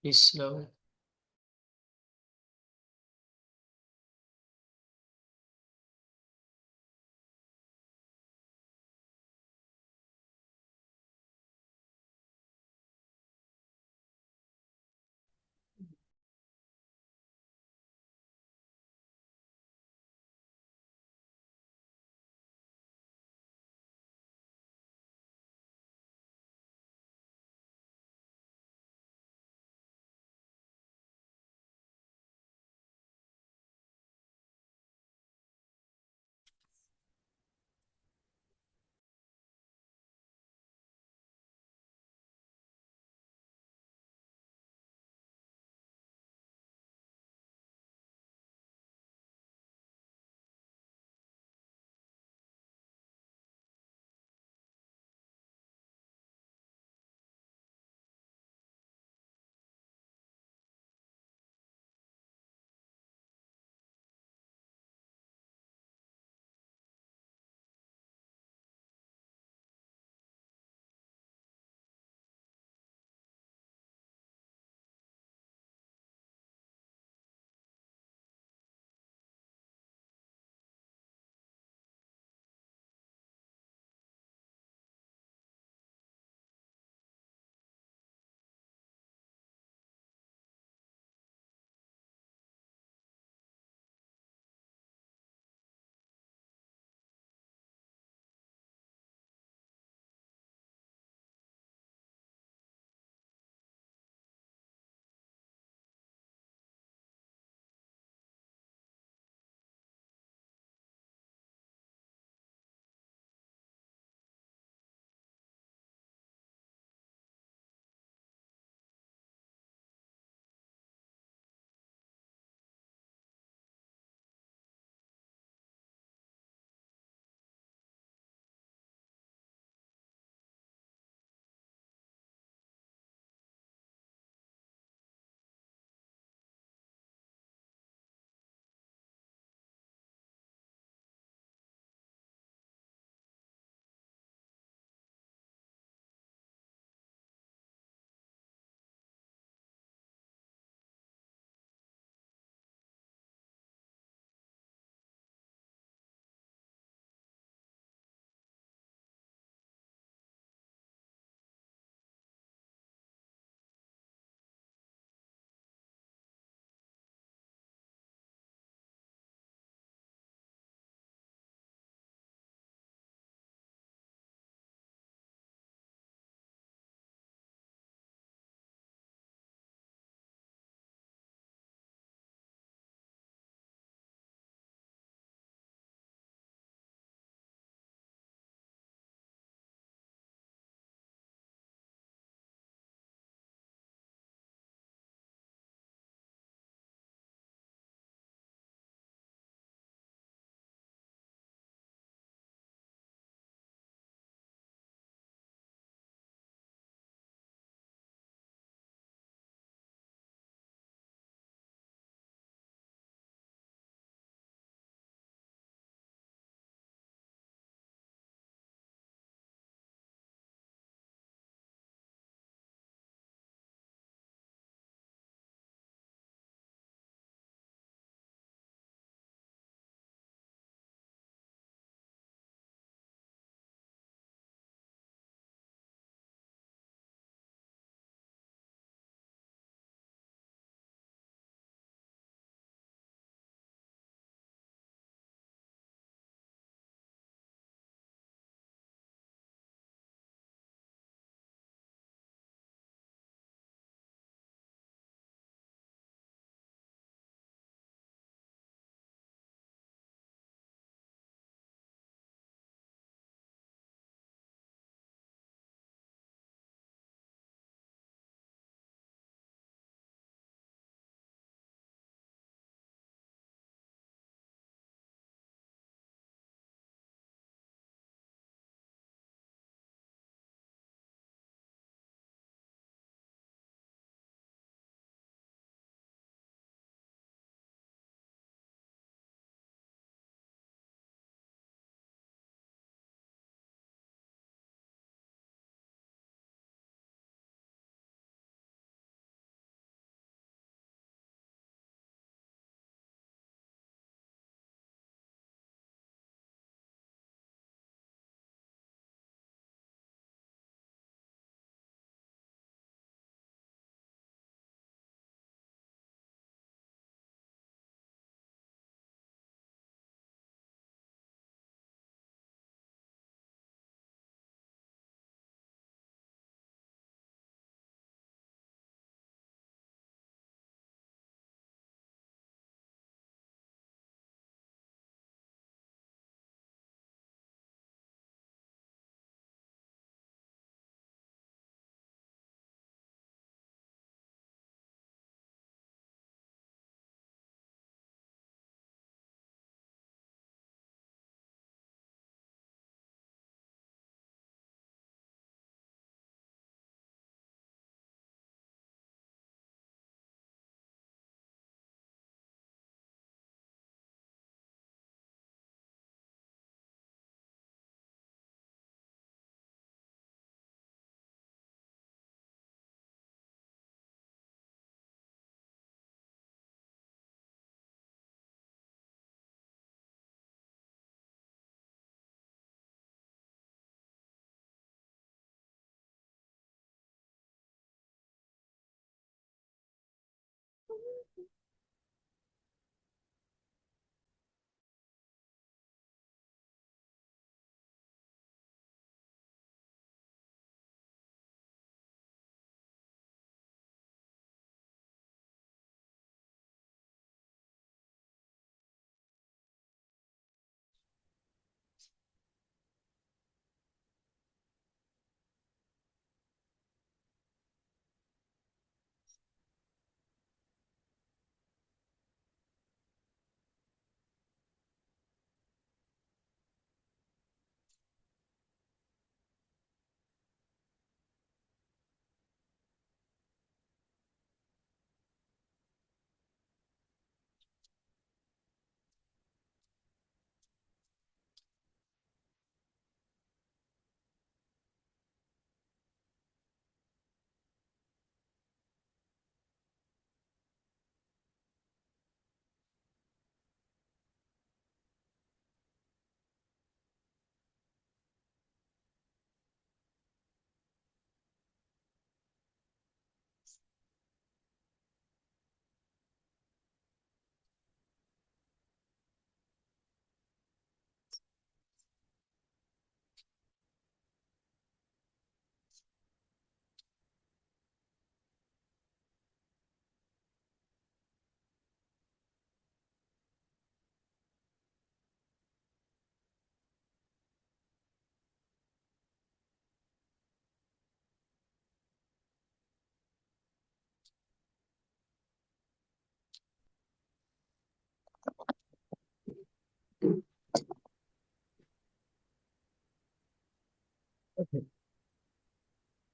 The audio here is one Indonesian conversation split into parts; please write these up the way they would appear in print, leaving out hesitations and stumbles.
Peace, love.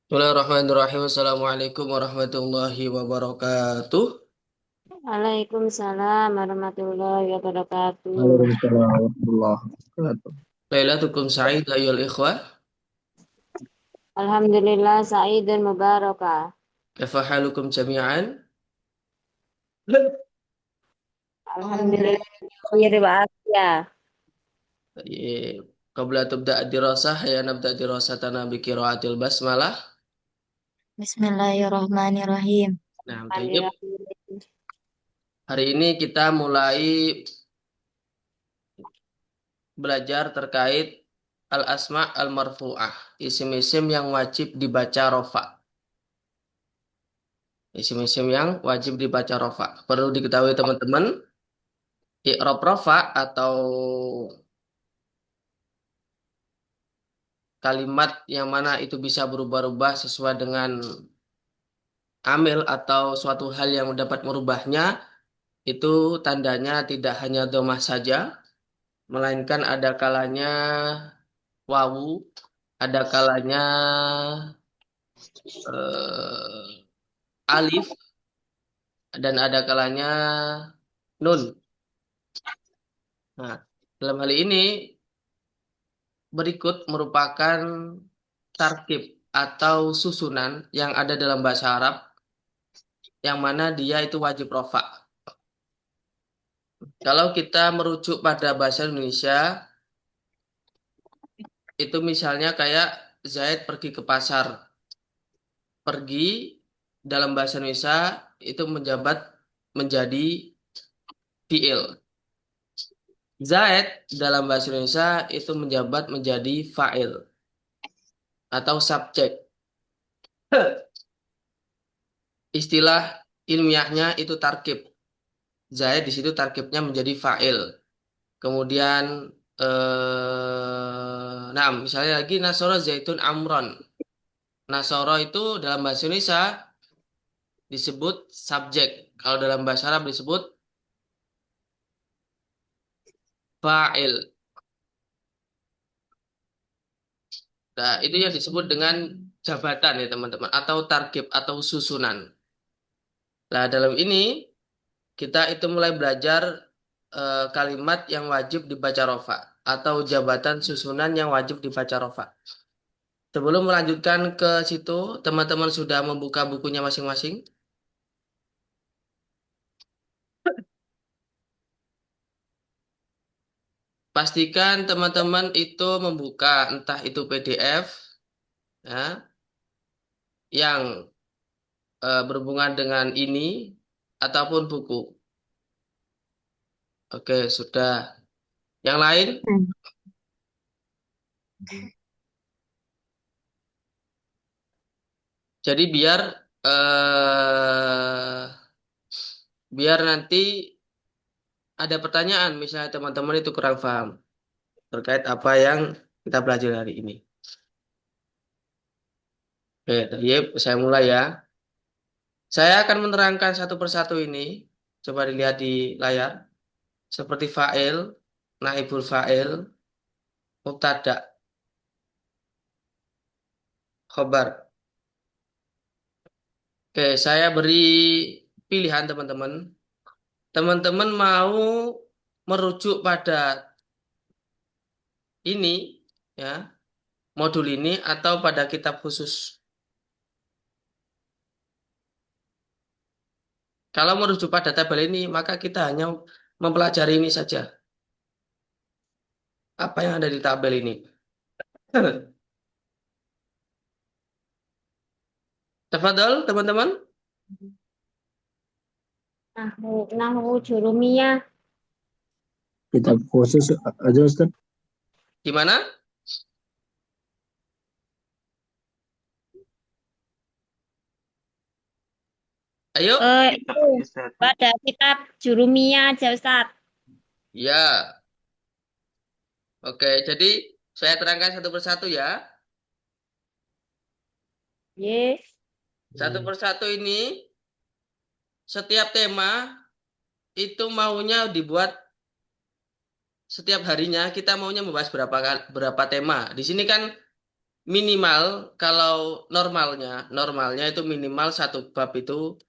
Bismillahirrahmanirrahim. Assalamualaikum warahmatullahi wabarakatuh. Waalaikumsalam warahmatullahi wabarakatuh. Waalaikumsalam warahmatullahi wabarakatuh. Lailatukum sa'id ayyul ikhwah. Alhamdulillah sa'id dan mubarakah. Kaifa halukum jami'an? Alhamdulillah khair wa afiyah. Tayyib. Qabla tubda' dirasah ya nabda' dirasatana bi qiraatil basmalah. Bismillahirrahmanirrahim. Nah, tayyib. Alhamdulillah. Hari ini kita mulai belajar terkait al-asma' al-marfu'ah, isim-isim yang wajib dibaca rofa. Isim-isim yang wajib dibaca rofa. Perlu diketahui teman-teman, i'rab rofa atau kalimat yang mana itu bisa berubah-ubah sesuai dengan amil atau suatu hal yang dapat merubahnya, itu tandanya tidak hanya domah saja, melainkan ada kalanya wawu, ada kalanya alif, dan ada kalanya nun. Nah, dalam hal ini berikut merupakan tarkib atau susunan yang ada dalam bahasa Arab yang mana dia itu wajib rofa. Kalau kita merujuk pada bahasa Indonesia, itu misalnya kayak Zaid pergi ke pasar. Pergi dalam bahasa Indonesia itu menjabat menjadi fiil. Zaid dalam bahasa Indonesia itu menjabat menjadi fa'il atau subjek. Istilah ilmiahnya itu tarkib. Zaid di situ tarkibnya menjadi fa'il. Kemudian nah misalnya lagi Nasoro Zaitun Amron. Nasoro itu dalam bahasa Indonesia disebut subjek. Kalau dalam bahasa Arab disebut fa'il. Nah, itu yang disebut dengan jabatan ya teman-teman. Atau tarkib atau susunan. Nah, dalam ini kita itu mulai belajar kalimat yang wajib dibaca rofa. Atau jabatan susunan yang wajib dibaca rofa. Sebelum melanjutkan ke situ, teman-teman sudah membuka bukunya masing-masing. Pastikan teman-teman itu membuka entah itu PDF ya, yang berhubungan dengan ini ataupun buku. Oke, sudah. Yang lain? Jadi biar nanti ada pertanyaan, misalnya teman-teman itu kurang paham terkait apa yang kita belajar hari ini. Oke, Tayyip, saya mulai ya. Saya akan menerangkan satu persatu ini. Coba dilihat di layar. Seperti fa'il, naibul fa'il, mubtada, khobar. Oke, saya beri pilihan teman-teman. Teman-teman mau merujuk pada ini, ya, modul ini atau pada kitab khusus. Kalau merujuk pada tabel ini, maka kita hanya mempelajari ini saja. Apa yang ada di tabel ini? Tafadhol, teman-teman. Nahwu jurumiyah. Kitab khusus aja Ustaz. Gimana? Ayo. Itu pada kitab jurumiyah aja Ustaz. Ya, oke. Jadi saya terangkan satu persatu ya. Yes. Satu persatu ini, setiap tema itu maunya dibuat setiap harinya kita maunya membahas berapa tema. Di sini kan minimal kalau normalnya itu minimal satu bab itu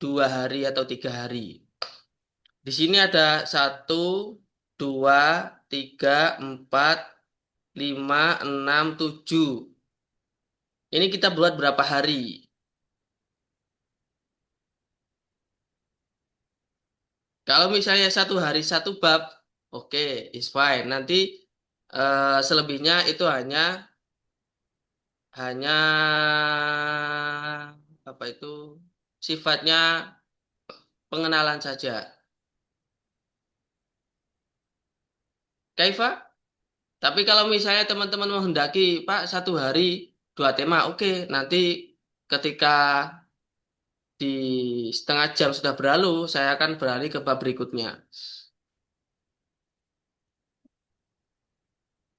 2 hari atau 3 hari. Di sini ada 1, 2, 3, 4, 5, 6, 7. Ini kita buat berapa hari? Kalau misalnya 1 hari 1 bab, oke, is fine. Nanti selebihnya itu hanya apa itu sifatnya pengenalan saja. Kaifa? Tapi kalau misalnya teman-teman menghendaki, Pak, 1 hari 2 tema, oke. Nanti ketika di setengah jam sudah berlalu, saya akan beralih ke bab berikutnya.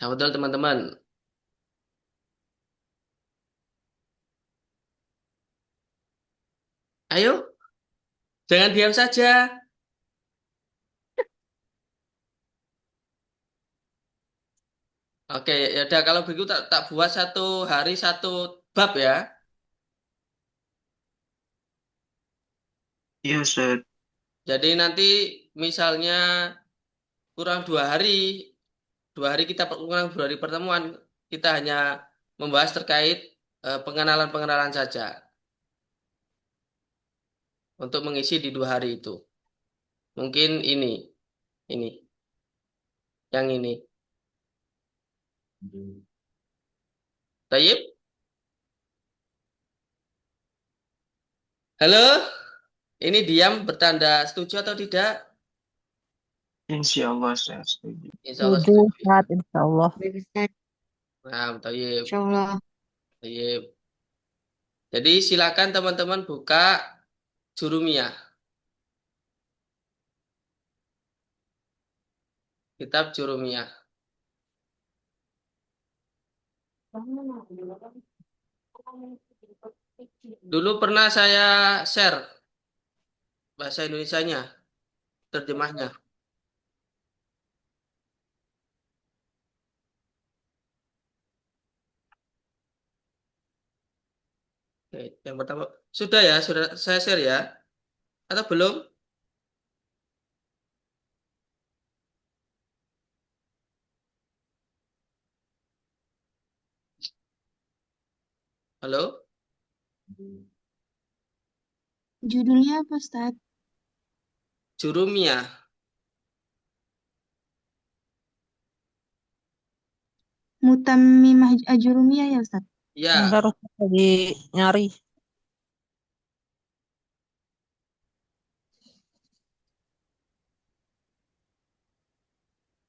Nah, betul teman-teman. Ayo, jangan diam saja. Oke, ya udah kalau begitu tak buat 1 hari 1 bab ya. Iya, Ustaz. Jadi nanti misalnya kurang 2 hari, 2 hari kita kurang 2 hari pertemuan, kita hanya membahas terkait pengenalan-pengenalan saja untuk mengisi di 2 hari itu. Mungkin ini, yang ini. Tayyip? Halo? Ini diam bertanda setuju atau tidak? Insya Allah saya setuju. Insya Allah Setuju, setuju. Ustaz, insya Allah. Nah, Tayyip. Insyaallah. Tayyip. Jadi silakan teman-teman buka Jurumiyah. Kitab Jurumiyah. Dulu pernah saya share bahasa Indonesianya, terjemahnya. Oke, yang pertama, sudah ya, sudah saya share ya, atau belum? Halo? Judulnya apa, Ustaz? Jurumiyah. Mutammimah Ajurumiyah ya, Ustaz? Ya, Harus lagi nyari.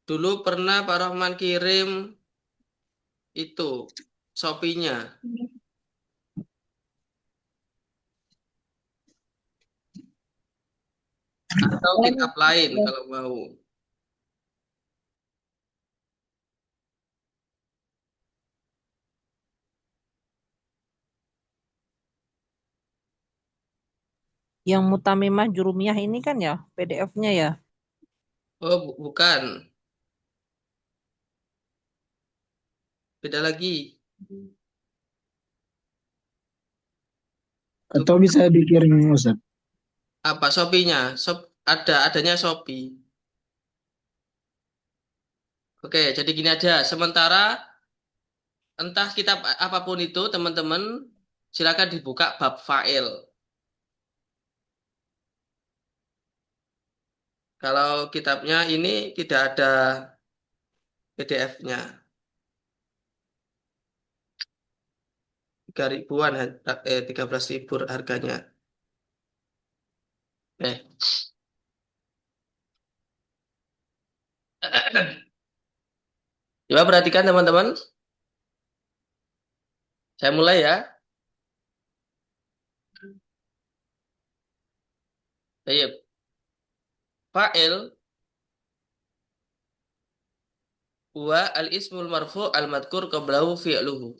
dulu pernah Pak Rahman kirim itu Shopee-nya atau kitab lain kalau mau. Yang Mutamimah Jurumiyah ini kan ya, PDF-nya ya. Oh, bukan. Beda lagi. Atau bisa dikirim Ustaz. Apa Shopee-nya? Adanya Shopee. Oke, jadi gini aja. Sementara entah kitab apapun itu, teman-teman, silakan dibuka bab fa'il. Kalau kitabnya ini tidak ada PDF-nya. 3 ribuan, 13.000 harganya. Eh, coba perhatikan teman-teman. Saya mulai ya. Baik. Fa'il huwa al-ismul marfu' al-madkur qablahu fi'luhu.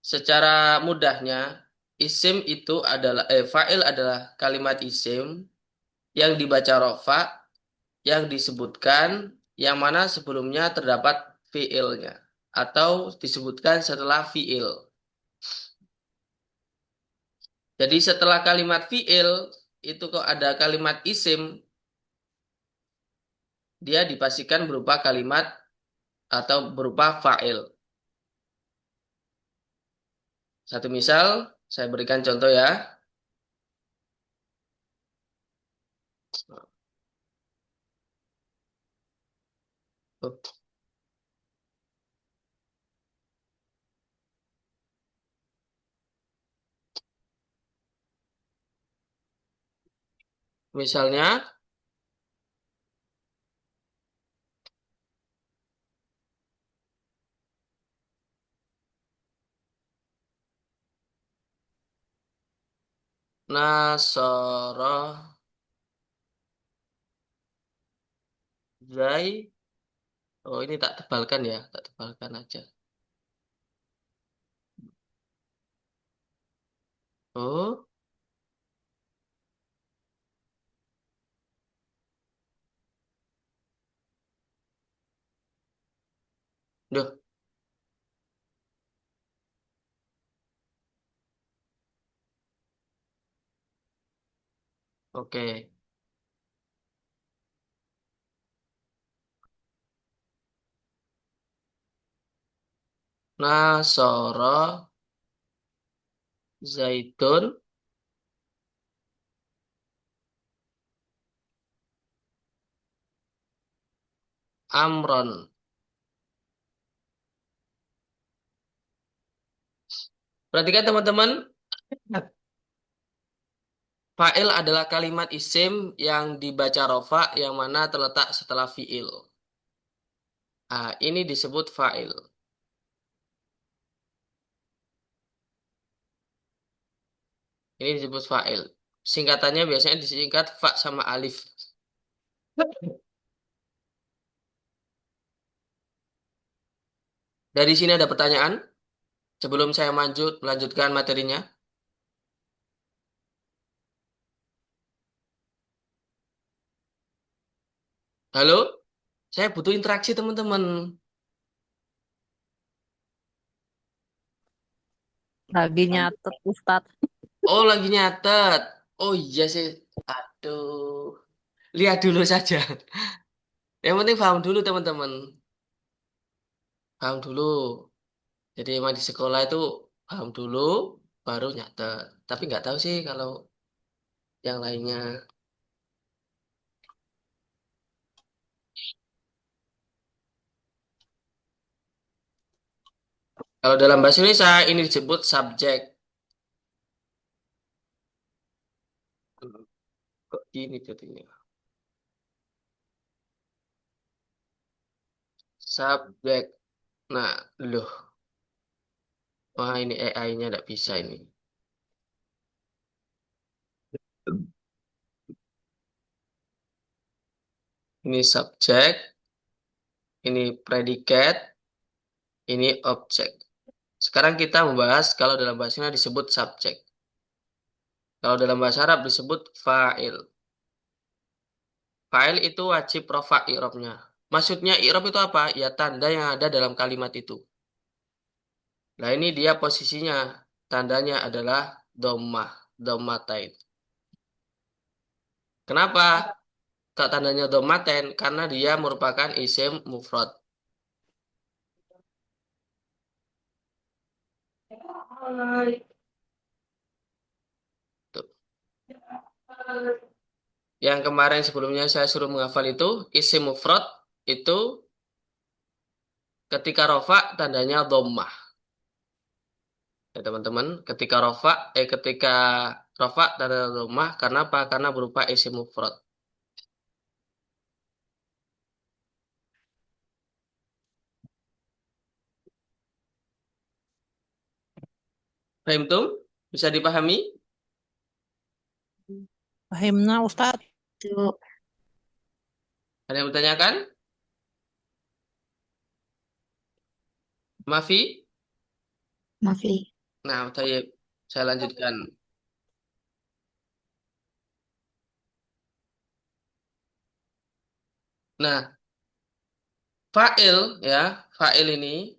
Secara mudahnya, isim itu adalah fa'il adalah kalimat isim yang dibaca rofa, yang disebutkan, yang mana sebelumnya terdapat fi'ilnya. atau disebutkan setelah fiil. Jadi setelah kalimat fiil itu kok ada kalimat isim, dia dipastikan berupa kalimat atau berupa fa'il. Satu misal, saya berikan contoh ya. Misalnya, Nasara Zai. Oh, ini tak tebalkan ya, tak tebalkan aja. Oh, duh, oke. Nasara Zaitun Amron. Perhatikan teman-teman, fa'il adalah kalimat isim yang dibaca rofa yang mana terletak setelah fi'il. Ah, ini disebut fa'il. Ini disebut fa'il. Singkatannya biasanya disingkat fa sama alif. Dari sini ada pertanyaan sebelum saya melanjutkan materinya. Halo, saya butuh interaksi teman-teman. Lagi nyatet Ustadz. Oh, lagi nyatet. Oh iya sih. Aduh. Lihat dulu saja. Yang penting paham dulu teman-teman. Paham dulu. Jadi emang di sekolah itu paham dulu, baru nyatet. Tapi nggak tahu sih kalau yang lainnya. Kalau dalam bahasa Indonesia ini disebut subjek. Kok gini jadinya? Subjek. Nah, loh. Wah, ini AI-nya nggak bisa ini. Ini subjek, ini predikat, ini objek. Sekarang kita membahas kalau dalam bahasa Indonesia disebut subjek. Kalau dalam bahasa Arab disebut fa'il. Fa'il itu wajib rofa i'rabnya. Maksudnya i'rab itu apa? Ya tanda yang ada dalam kalimat itu. Nah ini dia posisinya. Tandanya adalah dhammah, dhammatain. Kenapa? Kok tandanya dhammatain? Karena dia merupakan isim mufrad. Tuh. Yang kemarin sebelumnya saya suruh menghafal itu isim mufrad itu ketika rofa tandanya dhammah. Ya teman-teman, ketika rofa tanda dhammah karena apa? Karena berupa isim mufrad. Paham tuh? Bisa dipahami? Fahimna Ustadz. Tuh, Ada yang bertanyakan? Mafi? Mafi. Nah, saya lanjutkan. Nah, fa'il ya, fa'il ini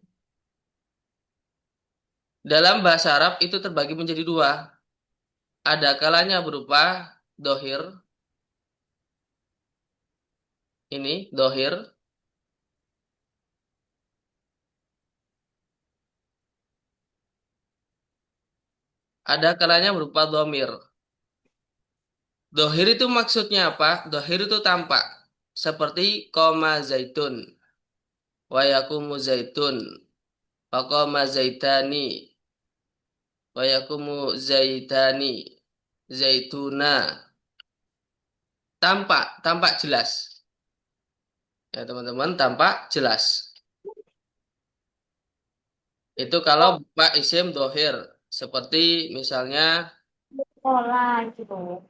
Dalam bahasa Arab itu terbagi menjadi dua. Ada kalanya berupa dohir, ini dohir. Ada kalanya berupa domir. Dohir itu maksudnya apa? Dohir itu tampak. Seperti koma zaitun, wa yakumu zaitun, wa koma zaitani, wa yakumu zaitani, zaituna. Tampak, tampak jelas. Ya teman-teman, tampak jelas. Itu kalau berupa isim dohir. Seperti misalnya, Sekolah gitu.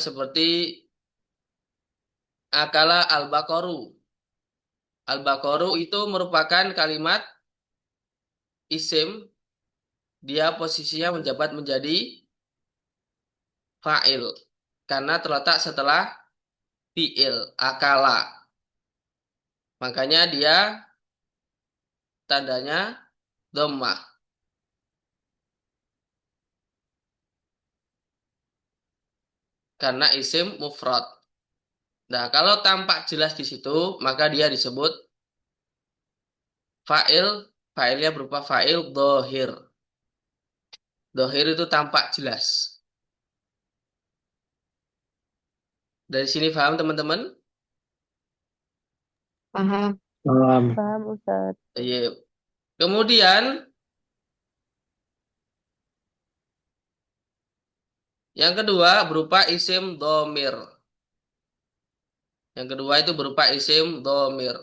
seperti akala al-baqaru. Al-baqaru itu merupakan kalimat isim, dia posisinya menjabat menjadi fa'il karena terletak setelah fi'il, akala. Makanya dia tandanya dhammah karena isim mufrad. Nah, kalau tampak jelas di situ, maka dia disebut fa'il, fa'ilnya berupa fa'il dohir. Dohir itu tampak jelas. Dari sini paham teman-teman? Paham. Paham, Ustaz. Iya. Kemudian yang kedua berupa isim domir. Yang kedua itu berupa isim domir.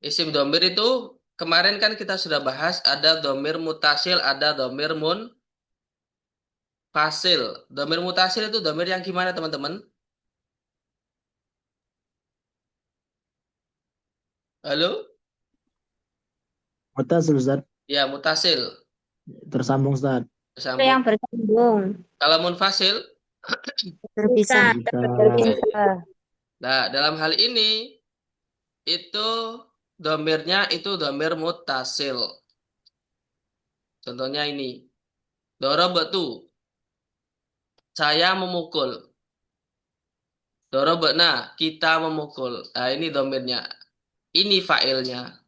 Isim domir itu kemarin kan kita sudah bahas ada domir mutasil, ada domir munfasil. Domir mutasil itu domir yang gimana teman-teman? Halo? Mutasil Ustaz. Ya, mutasil. Tersambung Ustaz. Itu Sambung. yang bersambung. Kalau munfasil, Terpisah. Bisa. Terpisah. nah dalam hal ini itu domirnya itu domir mutasil. Contohnya ini. Dorobatu. Saya memukul. Dorobna, kita memukul. Nah, ini domirnya. Ini fa'ilnya.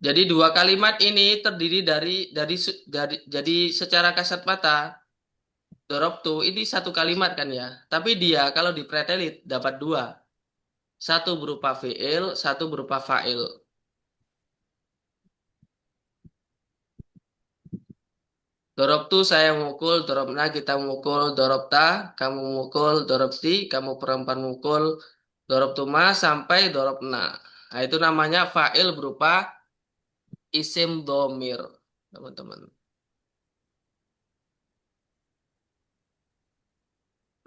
Jadi dua kalimat ini terdiri jadi secara kasat mata dorobtu ini satu kalimat kan ya. Tapi dia kalau dipretelit dapat dua. Satu berupa fi'il, satu berupa fa'il. Dorobtu saya memukul, dorobna kita memukul, dorobta kamu memukul, dorobti kamu perempuan memukul, dorobtuma sampai dorobna. Nah itu namanya fa'il berupa isim domir, teman-teman.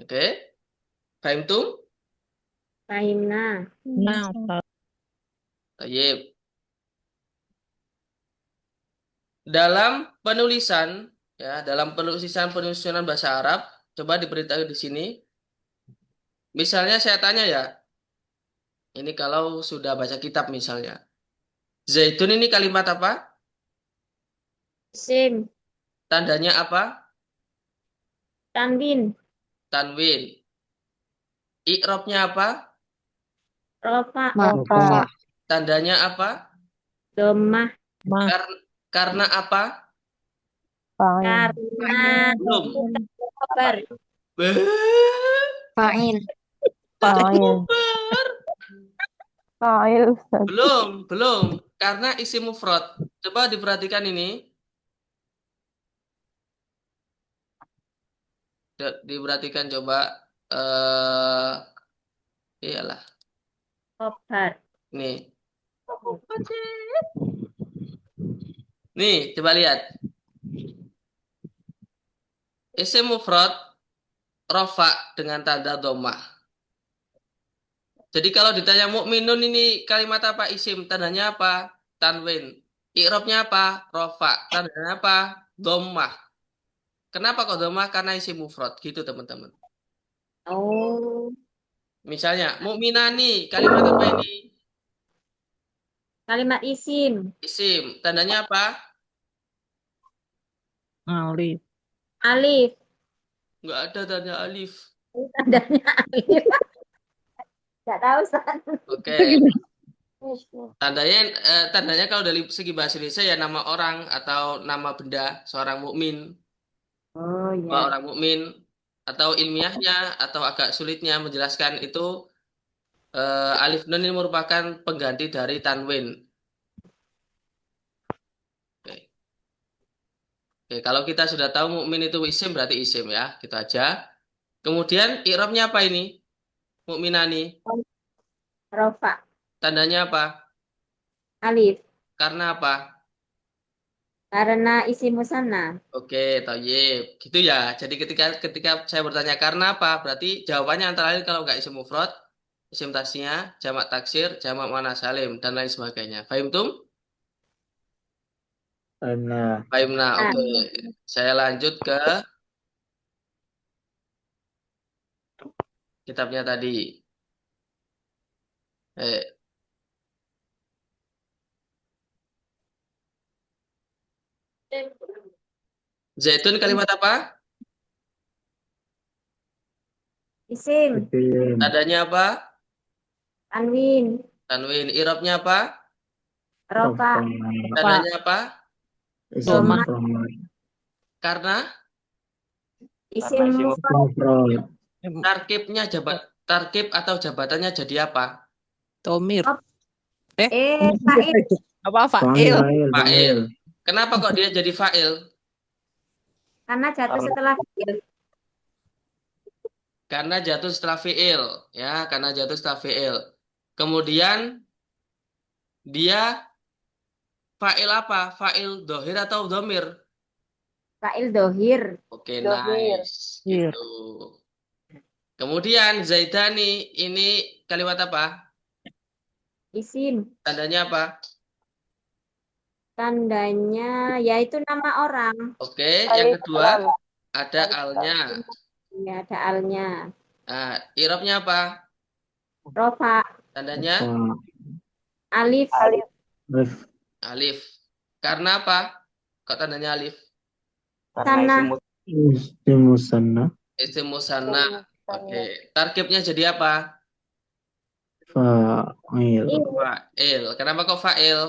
Oke, paham tuh? Fahimna. Nah, Ustaz. Tayyib. Dalam penulisan, ya, dalam penulisan bahasa Arab, coba diberitahu di sini. Misalnya saya tanya ya, ini kalau sudah baca kitab misalnya. Zaitun ini kalimat apa? Sim. Tandanya apa? Tanwin. Tanwin. I'rabnya apa? Rofa. Maka. Tandanya apa? Domah. Mah. Karena apa? Fa'il. Karena Belum. kabar. Fa'il. Fa'il. Fa'il, Ustaz. Belum. Karena isim mufrad. Coba diperhatikan ini. Diperhatikan coba. Iyalah. Kabar. Nih. Nih, coba lihat. Isim mufrad rofa dengan tanda dhammah. Jadi kalau ditanya mukminun ini kalimat apa isim? Tandanya apa? Tanwin. I'rabnya apa? Rofa. Tandanya apa? Dhammah. Kenapa kok dhammah? Karena isim mufrad. Gitu teman-teman. Oh. Misalnya, mukminani, kalimat apa ini? Kalimat isim. Isim. Tandanya apa? Alif. Alif. Nggak ada tanda alif. Tandanya alif. Nggak tahu, San. Oke. Tandanya kalau dari segi bahasa Indonesia ya nama orang atau nama benda seorang mukmin, Oh bahwa ya. orang mukmin atau ilmiahnya atau agak sulitnya menjelaskan itu alif nun ini merupakan pengganti dari tanwin. Oke. Oke, kalau kita sudah tahu mukmin itu isim berarti isim ya, gitu aja. Kemudian i'rabnya apa ini? Mukminani. Rofa. Tandanya apa? Alif. Karena apa? Karena isim musanna. Oke, toyib. Gitu ya. Jadi ketika saya bertanya karena apa, berarti jawabannya antara lain kalau nggak isim mufrad, isim tasnya, jamak taksir, jamak muannas salim, dan lain sebagainya. Fahim tum? Nah, Fahim nah, Nah, oke. Saya lanjut ke kitabnya tadi. Eh, Zaitun kalimat apa? isim. isim, Tandanya apa? Tanwin. Tanwin. Irobnya apa? Rofa. rofa, Apa? Tandanya apa? isim Doma. Doma. mufrad, Karena Isim isim isim mufrad. mufrad, tarkib atau jabatannya jadi apa? Domir. Rof. Eh, Fa'il. apa fa'il, Fa'il? fa'il, Fa'il. fa'il, Kenapa kok dia jadi fa'il? Karena jatuh karena setelah fi'il. Karena jatuh setelah fi'il, ya, karena jatuh setelah fi'il. Kemudian dia fa'il apa? Fa'il dohir atau domir? Fa'il dohir. Oke, nice. Iya. Gitu. Kemudian Zaidani ini kalimat apa? Isim. Tandanya apa? Tandanya yaitu nama orang. Oke, yang kedua ada alnya. Ini ada alnya. Nah, irobnya apa? Rofa. Tandanya rofa, Alif. alif, alif. Karena apa? Kok tandanya alif? karena Sana. isim isim musanna, Isim musanna. Oke, tarkibnya jadi apa? fa'il, Fa'il. Kenapa kok fa'il?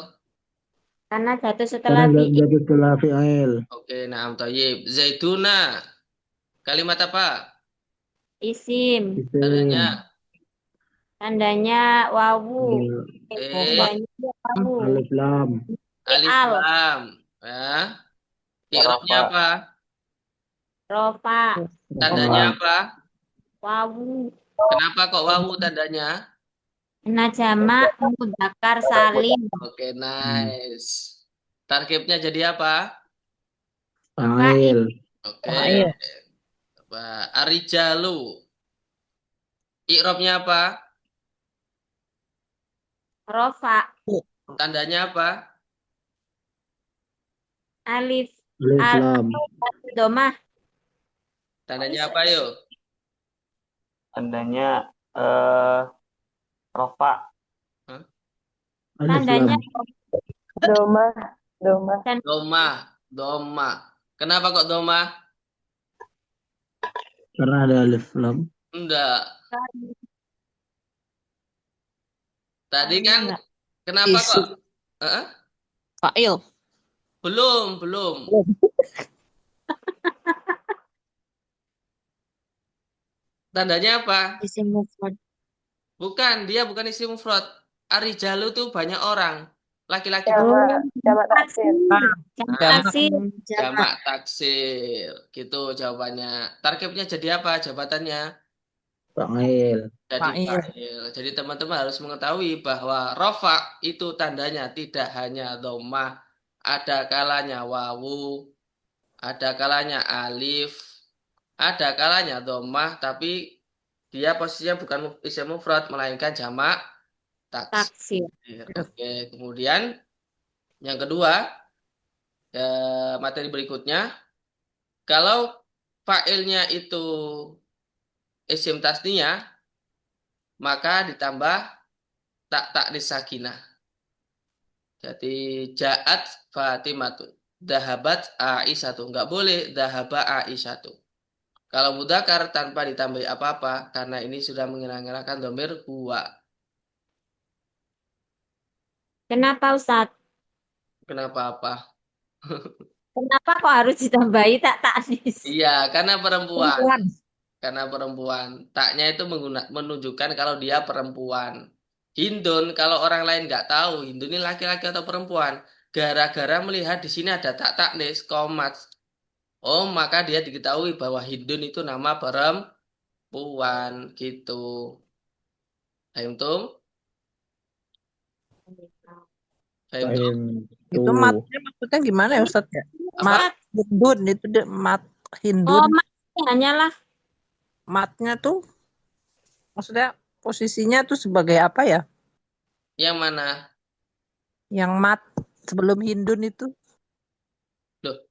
Karena jatuh karena setelah fi'il. jadi setelah fi'il, Oke, naam thayyib. Zaituna. Kalimat apa? Isim. isim, Tandanya Tandanya wawu. alif, Rofa. eh Tandanya wawu. alif lam, alif Al. lam. Ya. I'rabnya rofa apa? Rofa. Tandanya rofa, apa? Wawu. Kenapa kok wawu tandanya? Karena jamak mudzakkar salim. Oke, hmm, nice. Tarkibnya jadi apa? Fa'il. fa'il, Oke. Fa'il. Apa? Arijalu. I'rabnya apa? Rofa. Tandanya apa? Alif. alif Al. lam, Domah. Tandanya apa yuk? tandanya eh rofa Hah? alif lam, Tandanya Doma, doma. dan Doma. Doma. Kenapa kok doma? karena ada alif lam, Enggak. Tadi karena kan enggak. kenapa kok? Isim. Heeh? Fa'il. Belum, belum. Tandanya apa? Isim mufrad. Bukan, dia bukan isim mufrad. Arijalu tuh banyak orang. Laki-laki Oh, Jamak taksir. taksir. Jamak Nah, Jamak. taksir. Jamak. jamak taksir. Gitu jawabannya. Tarkibnya jadi apa jabatannya? fa'il, Jadi Fa'il. fa'il. Jadi teman-teman harus mengetahui bahwa rofa itu tandanya tidak hanya dhammah, ada kalanya wawu, ada kalanya alif, ada kalanya dhammah, tapi dia posisinya bukan isim mufrad melainkan jamak taksir. Taksir. Oke, kemudian yang kedua, materi berikutnya, kalau fa'ilnya itu isim tasniyah, maka ditambah tak taknis sakinah. Jadi ja'at Fatimatu, dahabat Aisyatu. Nggak boleh dahaba Aisyatu. Kalau mudzakkar tanpa ditambahi apa-apa, karena ini sudah mengira-ngirakan domir huwa. Kenapa Ustadz? Kenapa apa? Kenapa kok harus ditambahi tak taknis? Iya, karena perempuan. Perempuan. Karena perempuan. Taknya itu menunjukkan kalau dia perempuan. Hindun, kalau orang lain nggak tahu, Hindun ini laki-laki atau perempuan. Gara-gara melihat di sini ada tak taknis, komat. Oh, maka dia diketahui bahwa Hindun itu nama perempuan. Gitu. Paham tuh? Paham tuh? Fahim Itu tuh. matnya maksudnya gimana ya Ustadz ya? Mat Apa? Hindun itu mat Oh, Hindun. maknya hanyalah Matnya tuh maksudnya posisinya tuh sebagai apa ya? Yang mana? Yang mat sebelum Hindun itu. Loh,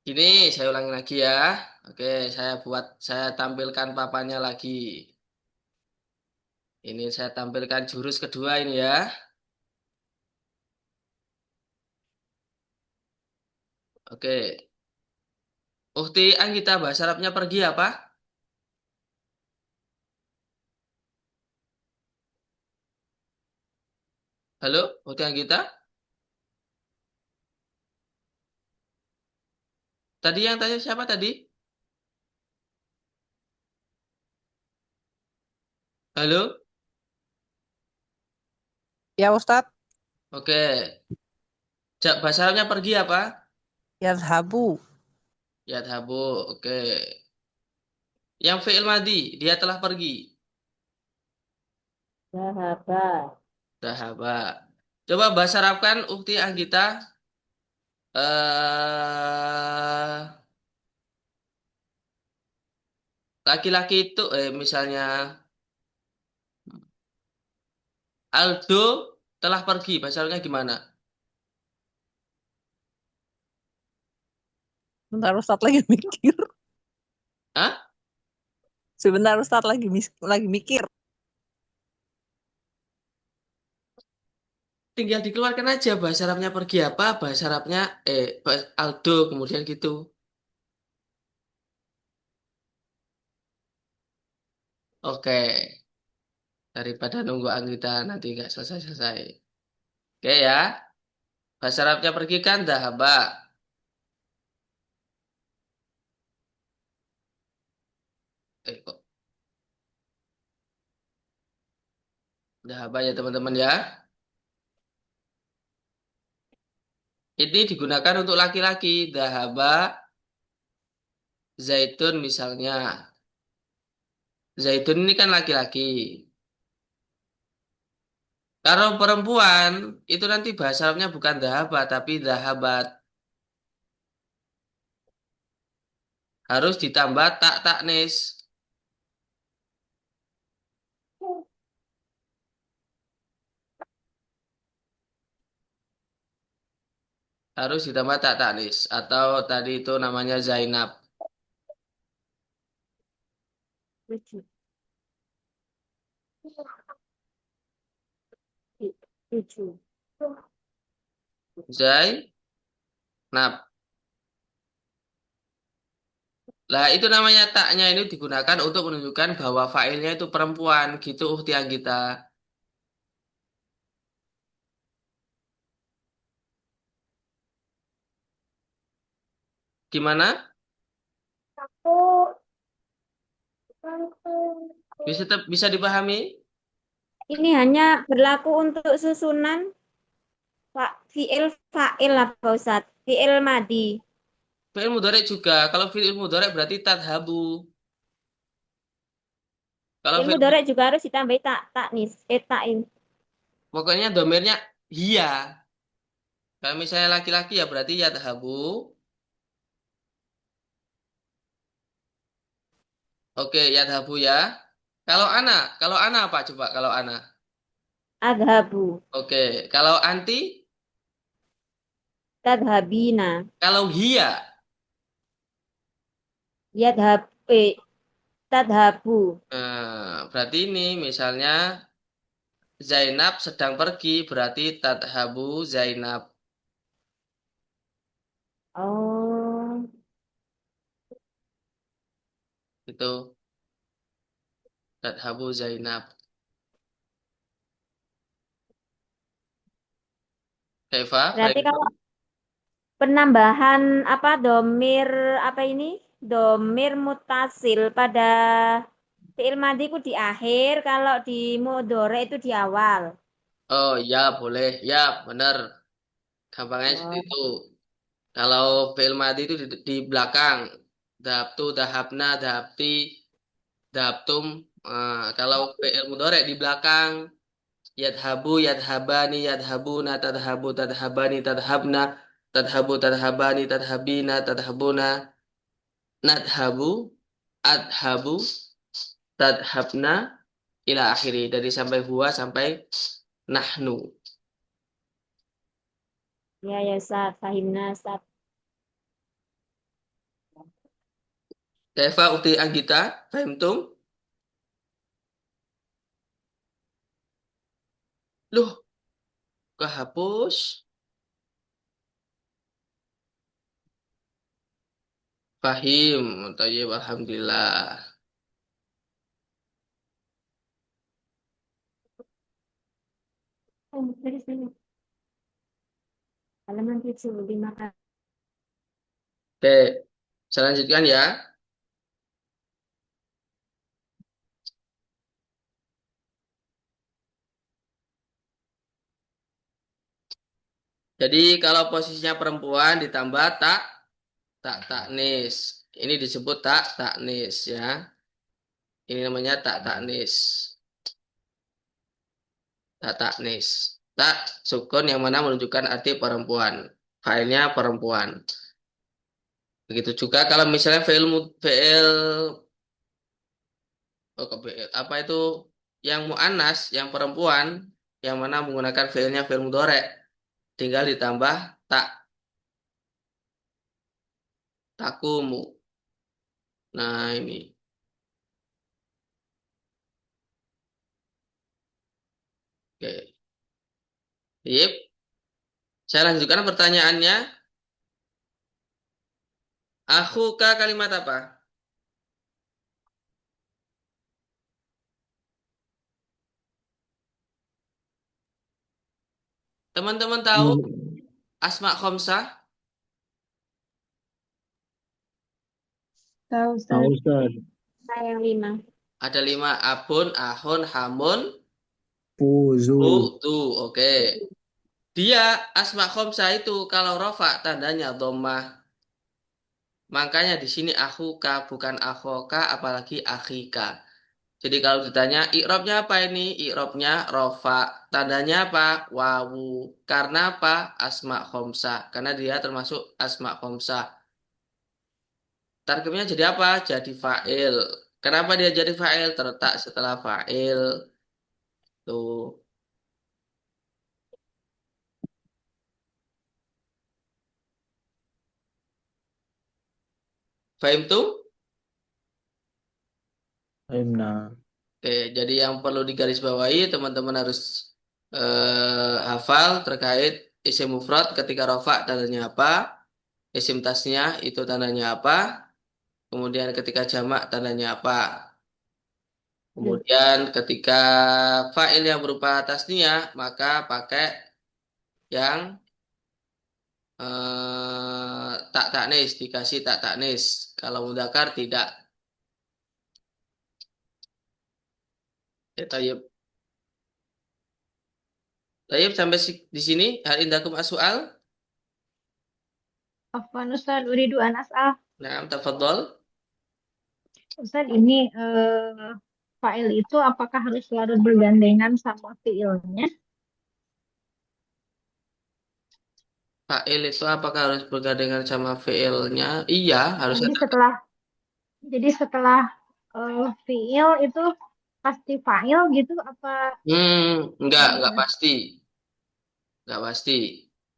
ini saya ulangi lagi ya. Oke, saya tampilkan papannya lagi. Ini saya tampilkan jurus kedua ini ya. Oke. Ukti Anggita bahasa Arabnya pergi apa? Halo, Ukti Anggita? Tadi yang tanya siapa tadi? Halo? Ya Ustadz, Oke. Bahasa Arabnya pergi apa? yazhabu. Yadhabu. Oke. Yang fi'il madi, dia telah pergi. sahabat. Dahaba. Coba bahasa Arabkan Ukti Anggita. Laki-laki itu, misalnya Aldo telah pergi. Bahasa Arabnya gimana? Bentar Ustadz lagi mikir. Hah? Sebentar Ustadz lagi mikir. Tinggal dikeluarkan aja bahasa Arabnya pergi apa, bahasa Arabnya Aldo kemudian gitu. Oke, daripada nunggu Anggita nanti nggak selesai-selesai. Oke ya, bahasa Arabnya pergi kan dahaba. Kok dahaba ya teman-teman ya. Ini digunakan untuk laki-laki. Dahaba Zaitun misalnya. Zaitun ini kan laki-laki. Kalau perempuan itu nanti bahasa Arabnya bukan dahaba tapi dahabat. Harus ditambah tak taknis. Harus ditambah tak taknis atau tadi itu namanya Zainab. Tujuh. Tujuh. Zainab. Lah itu namanya taknya ini digunakan untuk menunjukkan bahwa failnya itu perempuan gitu Uhtiang kita. Gimana? Bisa dipahami? Ini hanya berlaku untuk susunan fa'il apa Ustadz? Fi'il madi. Fi'il mudhari juga. Kalau fi'il mudhari berarti tadhabu. Kalau Ilmu fi'il dorek juga harus ditambahi taknis. Ta'in. pokoknya domirnya hiya. Kalau misalnya laki-laki ya berarti yadhabu. Oke, yadhabu ya. Kalau ana apa coba kalau ana? Adhabu. Oke, kalau anti, Tadhabina. kalau hiya, Yadhab. tadhabu. Nah, berarti ini misalnya Zainab sedang pergi, berarti tadhabu Zainab. Oh, Itu tadhabu Zainab. Kaifa, berarti fahim? kalau penambahan apa domir apa ini? Domir mutasil pada fi'il madhi ku di akhir, kalau di mudhari itu di awal. Oh ya boleh, ya benar. Gampangnya seperti Oh, itu. Kalau fi'il madhi itu di belakang. Dhahabtu, dhahabna, dhahabti, dhahabtum. Kalau fi'il mudhari di belakang. Yadhabu, yadhabani, yadhabuna, tadhabu, tadhabani, tadhabna, tadhabu, tadhabani, tadhabina, tadhabuna, nadhabu, adhabu, tadhabna, ila akhiri. Dari sampai huwa sampai nahnu. ya ya Ustaz, fahimna Ustaz. Kaifa ukti Anggita, fahimtum? Loh, kehapus. Fahim, tayyib, alhamdulillah. Oh, dari sini. Halaman 75 kan. Oke, saya lanjutkan ya. Jadi kalau posisinya perempuan ditambah tak taknis. Ini disebut tak taknis ya. Ini namanya tak taknis. Tak taknis. Tak sukun yang mana menunjukkan arti perempuan. Failnya perempuan. Begitu juga kalau misalnya apa itu yang muannas, yang perempuan, yang mana menggunakan failnya fail mudhari, tinggal ditambah tak takumu. Nah ini. Oke. Yip. Saya lanjutkan pertanyaannya. Akhuka kalimat apa? Teman-teman tahu asma khamsah? Tahu Tahu Ustaz. Ustaz. Saya yang 5. Ada 5. Abun, ahun, hamun, Fuzu. tu. Oke. Dia asma khamsah itu kalau rofa tandanya dhammah. Makanya di sini akhuka bukan akhoka apalagi akhika. Jadi kalau ditanya i'rabnya apa ini? I'rabnya rofa. Tandanya apa? Wawu. Karena apa? Asma khamsah. Karena dia termasuk asma khamsah. Tarkibnya jadi apa? Jadi fa'il. Kenapa dia jadi fa'il? Terletak setelah fa'il. Tuh. Fahim tuh? Fahimna. Oke, jadi yang perlu digarisbawahi teman-teman harus hafal terkait isim mufrad ketika rofa tandanya apa, isim tasnya itu tandanya apa, kemudian ketika jamak tandanya apa, kemudian ketika fa'il yang berupa tasniah maka pakai yang tak taknis, dikasih tak taknis. Kalau mudzakkar tidak. Ya, tayyib. Tayyib sampai di sini hal indakum as-su'al. Afwan Ustaz, uridu an as'al. Nah, tafadhol. Ustaz, ini fa'il itu apakah harus selalu bergandengan sama fiilnya? Fa'il itu apakah harus bergandengan sama fi'ilnya? Iya, harus Jadi ada. setelah jadi setelah fiil itu pasti fa'il gitu apa Enggak gimana? pasti. Enggak pasti.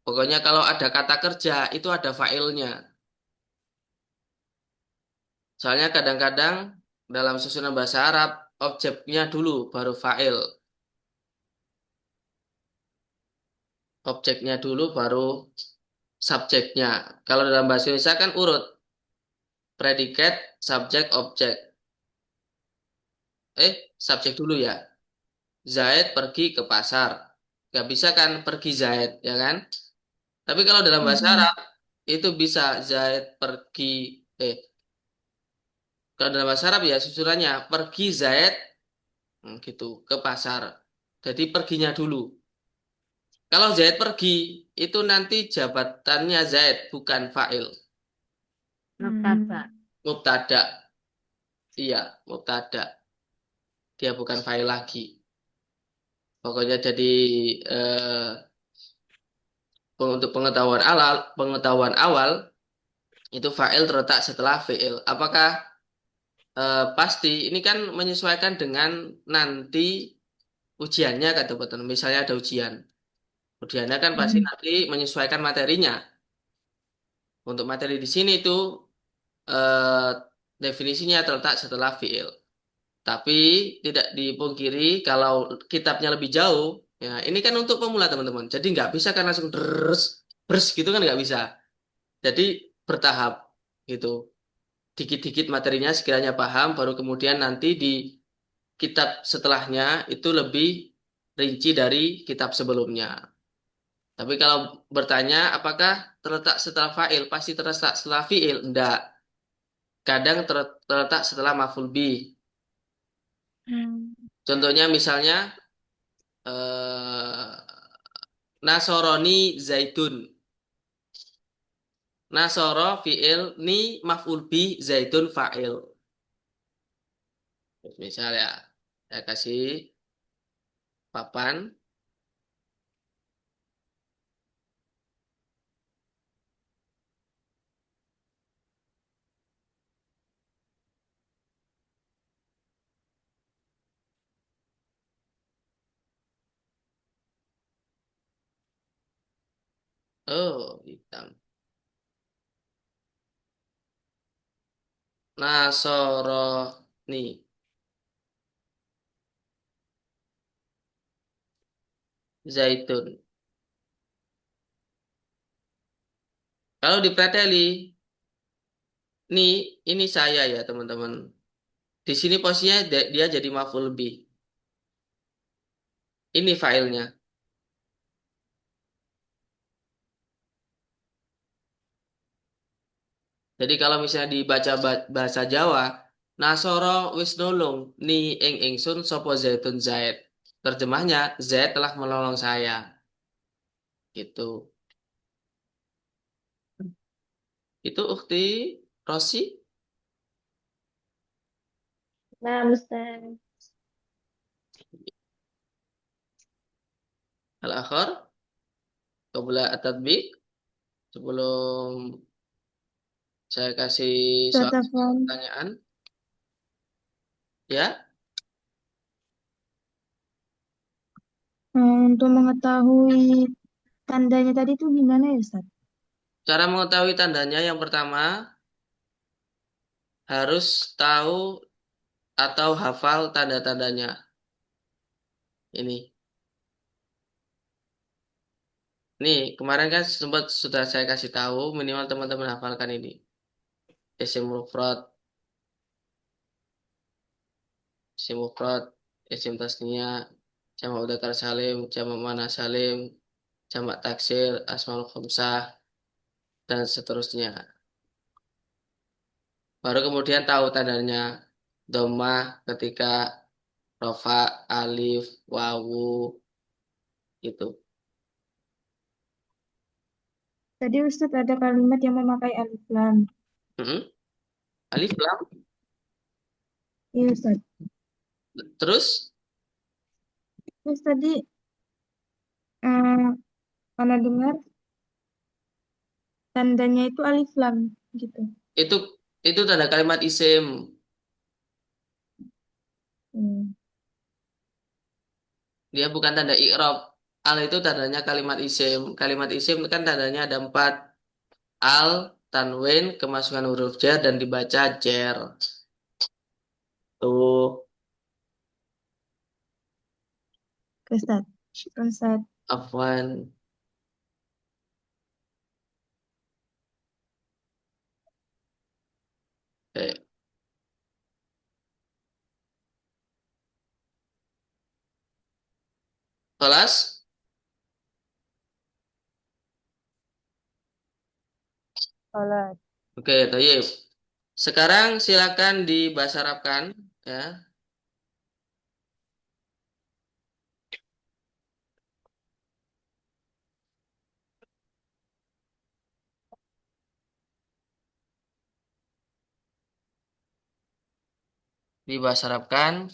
Pokoknya kalau ada kata kerja, itu ada fa'ilnya. Soalnya kadang-kadang dalam susunan bahasa Arab objeknya dulu baru fa'il. Objeknya dulu baru subjeknya. Kalau dalam bahasa Indonesia kan urut. Predikat, subjek, objek. Subjek dulu ya. Zaid pergi ke pasar. Gak bisa kan pergi Zaid, ya kan? Tapi kalau dalam bahasa Arab itu bisa Zaid pergi eh kalau dalam bahasa Arab ya susulannya pergi Zaid gitu ke pasar. Jadi perginya dulu. Kalau Zaid pergi itu nanti jabatannya Zaid bukan fa'il. Mubtada. Mubtada. Iya, mubtada. Dia bukan fa'il lagi. Pokoknya jadi eh, untuk pengetahuan awal itu fa'il terletak setelah fi'il. Apakah pasti ini kan menyesuaikan dengan nanti ujiannya kata teman. Misalnya ada ujian. Ujiannya kan pasti nanti menyesuaikan materinya. Untuk materi di sini itu eh, definisinya terletak setelah fi'il. Tapi tidak dipungkiri kalau kitabnya lebih jauh, ya ini kan untuk pemula teman-teman. Jadi nggak bisa kan langsung deres gitu kan nggak bisa. Jadi bertahap gitu. Dikit-dikit materinya sekiranya paham, baru kemudian nanti di kitab setelahnya itu lebih rinci dari kitab sebelumnya. Tapi kalau bertanya apakah terletak setelah fa'il, pasti terletak setelah fi'il? Enggak. Kadang terletak setelah maf'ul bih. Contohnya misalnya eh, Nasoroni Zaidun. Nasoro fi'il, ni maf'ul bih, Zaidun fa'il. Misal ya, saya kasih papan. Oh, hitam. Nasoroni. Zaitun. Kalau dipreteli, ini saya ya teman-teman. Di sini posisinya dia jadi maf'ul bih. Ini filenya. Jadi kalau misalnya dibaca bahasa Jawa, Nasoro wis nulung ni ing ingsun sopo Zaitun Zaid. Terjemahnya Zaid telah menolong saya. Gitu. Itu Ukti Rosi Nah, Ustaz. Al-Akhir qabla at-tatbiq sebelum saya kasih soal pertanyaan ya. Untuk mengetahui tandanya tadi itu gimana ya, Ustaz? Cara mengetahui tandanya yang pertama harus tahu atau hafal tanda-tandanya. Ini. Nih, kemarin kan sempat sudah saya kasih tahu minimal teman-teman hafalkan ini. Isim mufrad, isim mufrad, isim tasniyah, jamak mudzakkar salim, jamak muannats salim, jamak taksir, asmaul khamsah dan seterusnya. Baru kemudian tahu tandanya dhammah ketika rofa, alif, wawu gitu. Tadi Ustaz ada kalimat yang memakai alif lam. Mm-mm. Alif lam. Iya, Ustaz. Terus Terus tadi eh, karena dengar tandanya itu alif lam gitu. itu itu tanda kalimat isim. Hmm. Dia bukan tanda i'rab. Al itu tandanya kalimat isim. Kalimat isim kan tandanya ada 4. Al, tanwin, kemasukan huruf jar dan dibaca jer. Ustaz. Ustaz. Afwan. Oke. Kelas? Sholat. Oke, Tayyib. Sekarang silakan dibahasa Arabkan ya. Dibahasa Arabkan.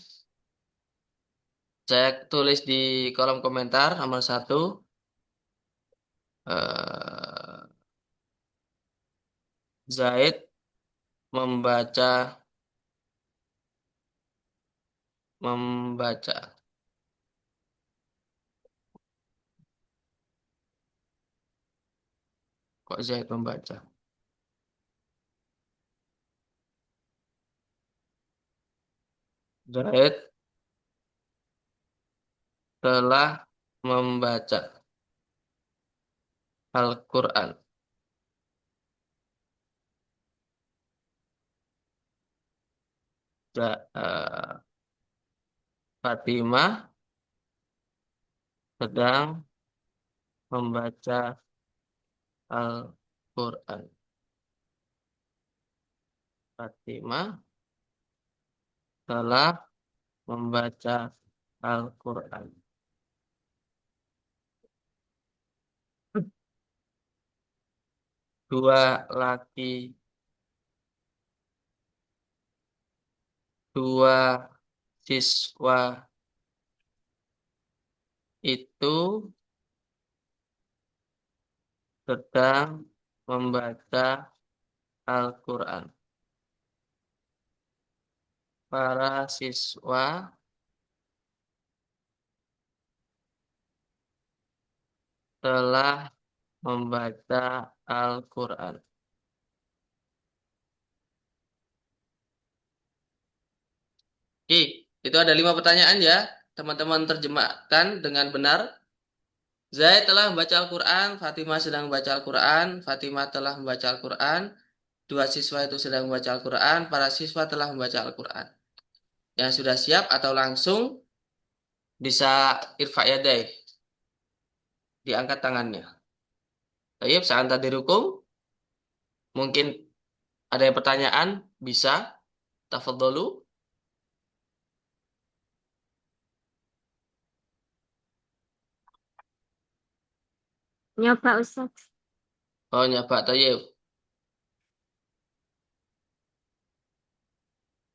Saya tulis di kolom komentar nomor 1. Zaid membaca Kok Zaid membaca? Zaid telah membaca Al-Quran. Fatimah sedang membaca Al-Quran. Fatimah telah membaca Al-Quran. Dua siswa itu sedang membaca Al-Quran. Para siswa telah membaca Al-Quran. Oke, itu ada 5 pertanyaan ya. Teman-teman terjemahkan dengan benar. Zaid telah membaca Al-Quran, Fatimah sedang membaca Al-Quran, Fatimah telah membaca Al-Quran, 2 siswa itu sedang membaca Al-Quran, para siswa telah membaca Al-Quran. Yang sudah siap atau langsung bisa irfa yadai, diangkat tangannya. Baik, saat tadi hukum, mungkin ada yang pertanyaan, bisa, tafadholu. Nyoba Ustaz. Oh, nyoba, Tayyib.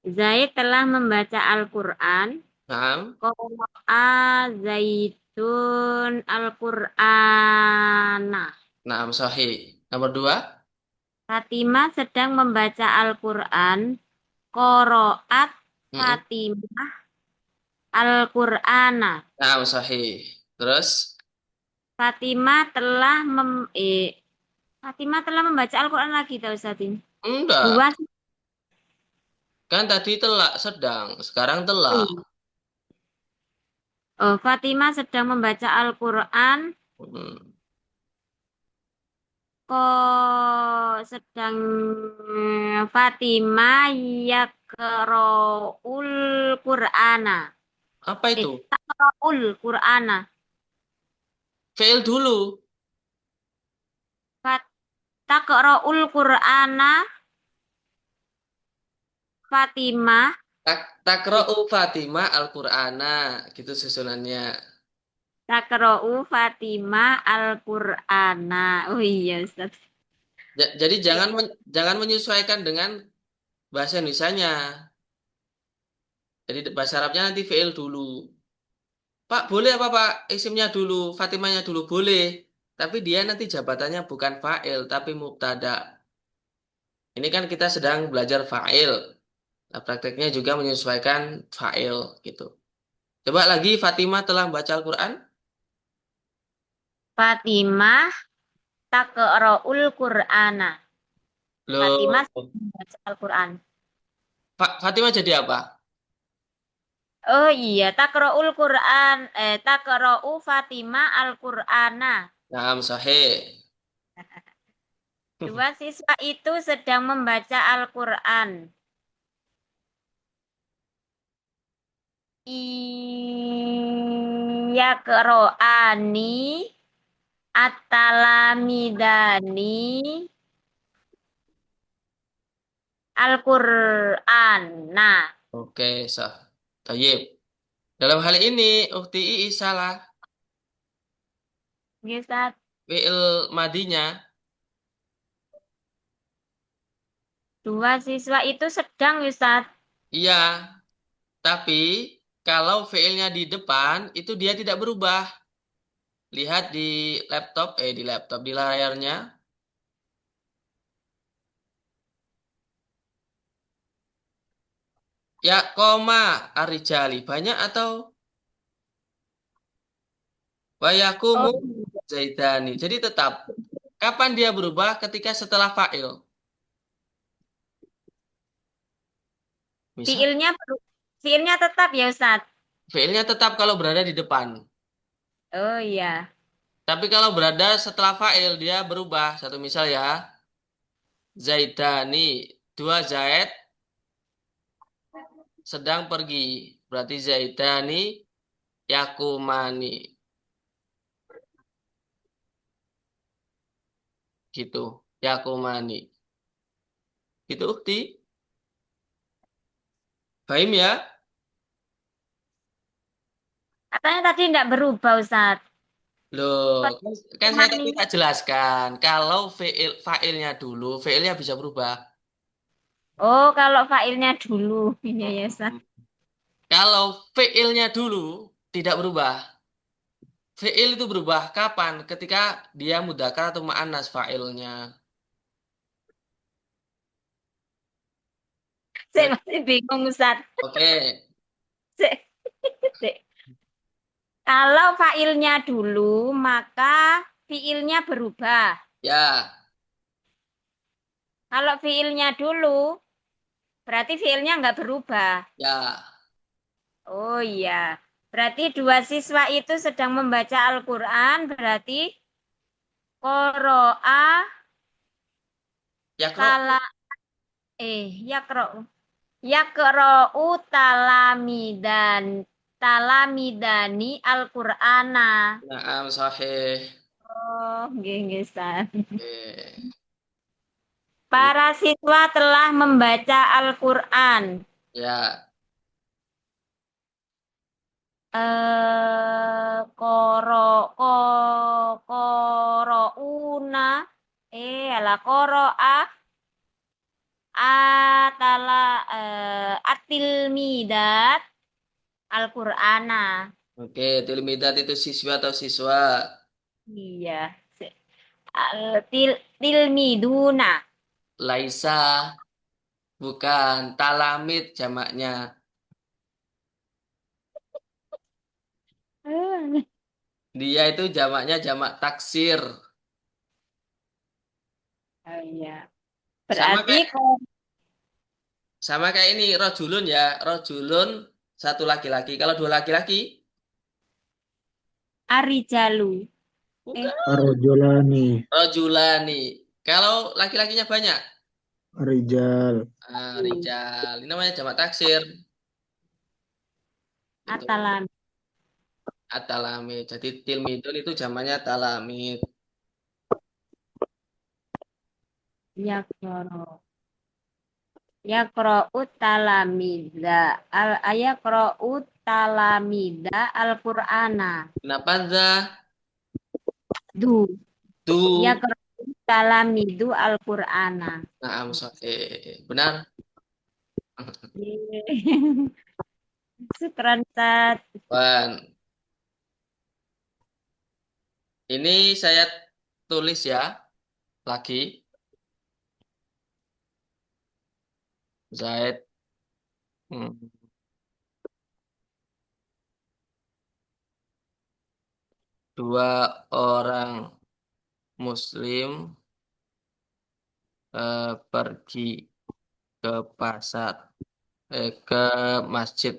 Zaid telah membaca Al-Quran. Naam, Qara'a Zaidun Al-Qur'ana. naam, sahih. Nomor 2, Fatimah sedang membaca Al-Quran. Qara'at mm-mm. Fatimah Al-Qur'ana. Naam, sahih. Terus, Fatimah telah Fatimah telah membaca Al-Quran lagi tahu saat ini. enggak. Dua. Kan tadi telak sedang, sekarang telak. Oh, Fatimah sedang membaca Al-Quran. Hmm. Sedang Fatimah yaqra'ul Qur'ana. Apa itu? Taqra'ul Qur'ana. Fail dulu. Taqra'ul Qur'ana Fatimah. Takra'u Fatimah Al-Qur'ana, gitu susunannya. Taqra'u Fatimah Al-Qur'ana. Oh iya Ustaz. Jadi jangan menyesuaikan dengan bahasa Indonesianya. Jadi bahasa Arabnya nanti fi'il dulu. Pak, boleh apa Pak? Isimnya dulu, Fatimahnya dulu boleh. Tapi dia nanti jabatannya bukan fa'il, tapi mubtada. Ini kan kita sedang belajar fa'il. Nah, prakteknya juga menyesuaikan fa'il gitu. Coba lagi, Fatimah telah baca Al-Quran? Fatimah taqra'ul Qur'ana. Loh, Fatimah membaca Al-Quran. Fatimah jadi apa? Oh iya, takra'ul Quran, takra'u Fatimah Al-Qur'ana. Naam sahih. Dua siswa itu sedang membaca Al-Qur'an. Iya qira'ani at-talamidani Al-Qur'an. Nah, Oke, sah. Tayyib. Dalam hal ini, Ukti Ii salah. Ustaz. Fi'il madinya, Dua siswa itu sedang, Ustaz. iya. Tapi, kalau fi'ilnya di depan, itu dia tidak berubah. Lihat di layarnya. Ya, koma, arijali. Banyak atau wayakumu Oh, zaidani. Jadi tetap. Kapan dia berubah? Ketika setelah fa'il. Misal, fiilnya fiilnya tetap ya, Ustaz. fi'ilnya tetap kalau berada di depan. Oh iya. Tapi kalau berada setelah fa'il, dia berubah. Satu misal ya. Zaidani. Dua Zaid sedang pergi. Berarti Zaidani yakumani. Gitu. Yakumani. Itu ukti. Fahim ya? Katanya tadi tidak berubah, Ustaz. Loh, kan saya tadi Yakumani. tak jelaskan. Kalau fa'ilnya dulu, fi'ilnya bisa berubah. Oh, kalau failnya dulu. Iya ya, Ustaz. Kalau fi'ilnya dulu tidak berubah. Fi'il itu berubah kapan? Ketika dia mudzakkar atau mu'annas fa'ilnya. Saya masih bingung, Ustaz. Oke, Sik, sik. Kalau failnya dulu, maka fiilnya berubah. ya, Kalau fiilnya dulu, berarti fiilnya nggak berubah. ya. Oh iya. Berarti dua siswa itu sedang membaca Al-Quran, berarti Qoro'a Yakro, tala yakro Yaqra'u talamidani Al-Qur'ana. naam sahih. Oh, nggih nggih, Ustaz. Oke. Ini Para siswa telah membaca Al-Qur'an. ya, Koro ko korouna ala qoro'a atala atilmidat Al-Qur'ana. oke. Tilmidat itu siswa atau siswa. Iya. Tilmiduna. Laisa, bukan. Talamid jamaknya. Dia itu jamaknya jamak taksir. Oh iya. Sama Berarti kayak sama kayak ini rojulun ya. Rojulun satu laki-laki. Kalau dua laki-laki, Arijalu. Eh, bukan. Arrojolani. Rojulani. Kalau laki-lakinya banyak. Rijal. Rijal. Ini namanya jamak taksir. Itu Atalam. at-talamid. Jadi tilmidun itu jamaknya talamid. Yakro. Yakra'u talamida. Ayakra'u talamida Al-Qur'ana. Kenapa za? Du. Tu. Yakra'u talamidu Al-Qur'ana. Naam, benar. Yeay. Syukran, Ustaz. Wan. Ini saya tulis ya lagi. Zaid. Hmm. Dua orang Muslim pergi ke pasar, ke masjid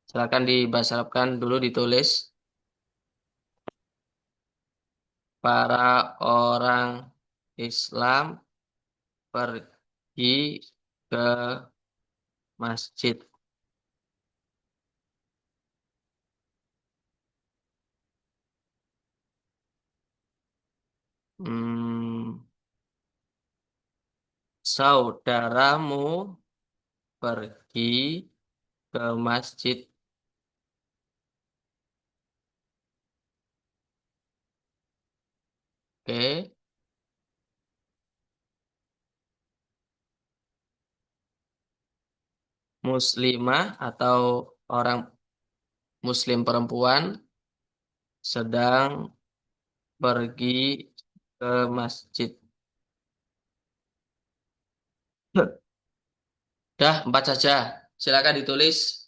Silakan dibahasa Arabkan dulu ditulis. Para orang Islam pergi ke masjid. Hmm, saudaramu pergi ke masjid. Oke. Muslimah atau orang Muslim perempuan sedang pergi ke masjid. Dah, 4 saja. Silakan ditulis.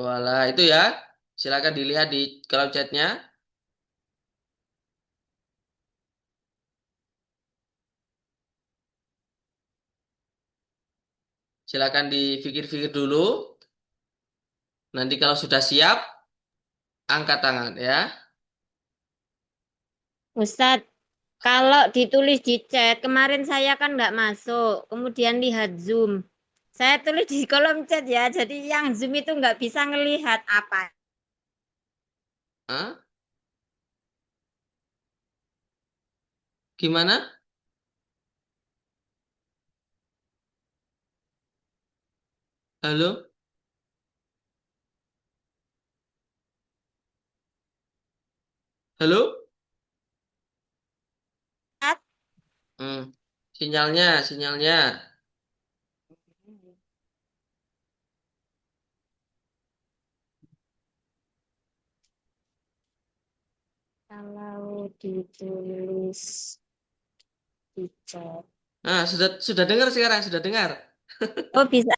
Walah, itu ya. Silakan dilihat di kolom chatnya. Silakan dipikir-pikir dulu. Nanti kalau sudah siap, angkat tangan ya. Ustadz, kalau ditulis di chat, kemarin saya kan nggak masuk, kemudian lihat Zoom. Saya tulis di kolom chat ya, jadi yang Zoom itu nggak bisa ngelihat apa. Hah? Gimana? Halo? Halo? Hmm. Sinyalnya. Kalau ditulis di chat. Nah, sudah dengar sekarang, sudah dengar. Oh bisa.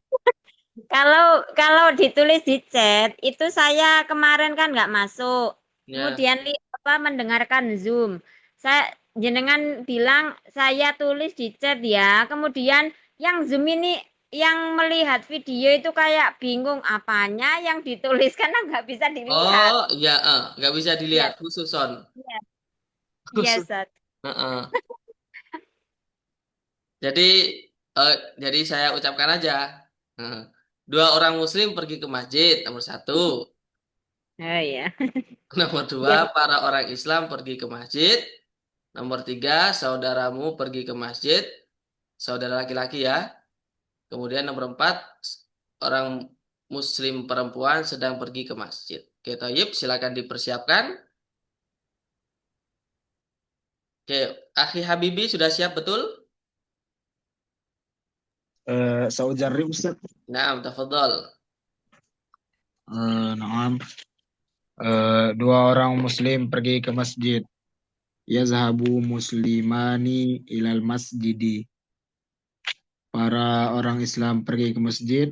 Kalau kalau ditulis di chat itu saya kemarin kan nggak masuk. Ya. Kemudian apa mendengarkan Zoom. Saya jenengan bilang saya tulis di chat ya. Kemudian yang Zoom ini yang melihat video itu kayak bingung apanya yang dituliskan nggak bisa dilihat. Oh, ya, nggak bisa dilihat Iya, khusus on. iya, iya, Khusus. Sat. Heeh. Jadi, eh, jadi saya ucapkan aja. Heeh. Dua orang Muslim pergi ke masjid, nomor satu. Oh iya. Nomor dua, Iya. para orang Islam pergi ke masjid. Nomor tiga, saudaramu pergi ke masjid. Saudara laki-laki ya. Kemudian nomor empat, orang Muslim perempuan sedang pergi ke masjid. Oke, Toyib, silakan dipersiapkan. Oke, Akhi Habibi sudah siap betul? سأجرب أستاذ. Nah, tafadhol. نعم. Dua orang Muslim pergi ke masjid. Yazhabu muslimani ilal masjidi. Para orang Islam pergi ke masjid.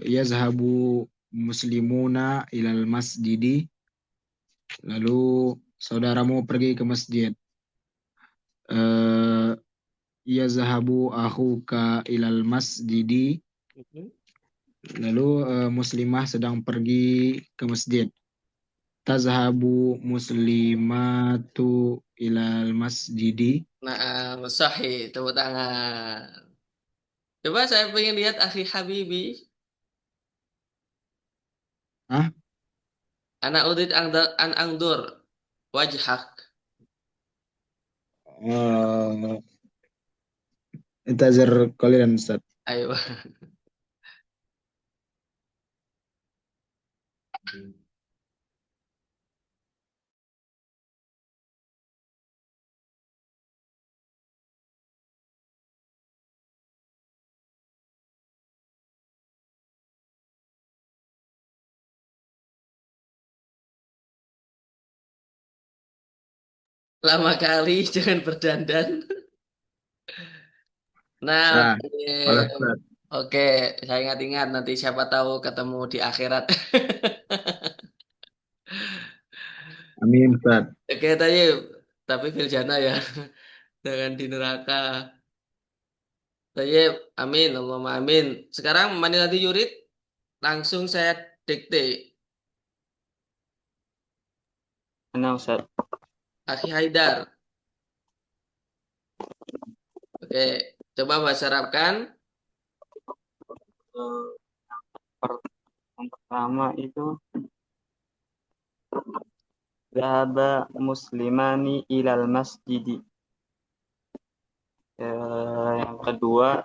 Yazhabu muslimuna ilal masjidi. Lalu saudaramu pergi ke masjid. Eh, Yazhabu akhuka ilal masjidi. Lalu muslimah sedang pergi ke masjid. Tazhabu muslimatu ilal masjidi. Nah, sahih, tepuk tangan. Coba saya pengen lihat Akhi Habibi. Ah, Anak udit an angdur wajhak. intazir qalilan Ustaz. Ayo. Lama kali jangan berdandan. Nah, Ya, oleh Ustaz. Oke, saya ingat-ingat nanti siapa tahu ketemu di akhirat. Amin, Ustaz. Oke, tapi fil jannah ya, jangan di neraka. Tayyib, amin, Allahumma amin. Sekarang mani nanti yurid, langsung saya dikte. Mana Ustaz? Akhi Haidar. Oke, coba bahasa Arabkan. Eh, yang pertama itu Zahaba muslimani ilal masjidi. Yang kedua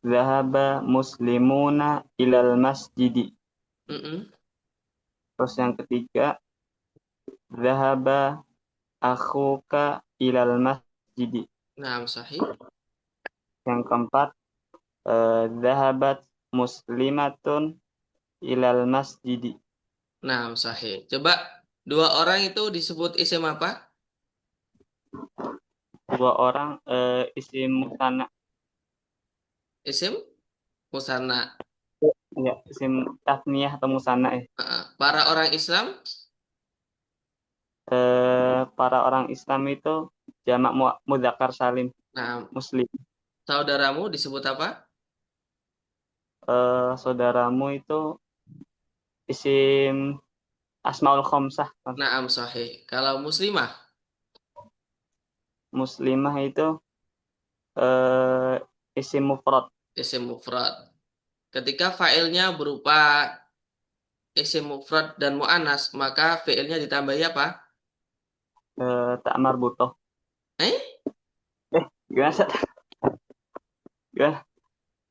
Zahaba muslimuna ilal masjidi. Mm-mm. Terus yang ketiga Zahaba akhuka ilal masjidi. Nah, sahih. Yang keempat Zahabat muslimatun ilal masjidi. Nah, sahih. Coba dua orang itu disebut isim apa? Dua orang isim musanna. Isim musanna. Ya, isim tasniyah atau musanna ya. Para orang Islam, Para orang Islam itu jamak mudzakkar salim nah, muslim. saudaramu disebut apa? Saudaramu itu isim asmaul khamsah. Naam, sahih. Kalau muslimah, Muslimah itu isim mufrad. isim mufrad. Ketika fa'ilnya berupa isim mufrad dan mu'annas, maka fi'ilnya ditambahi apa? Tak marbutoh. Eh? Gimana Ustaz? Gimana?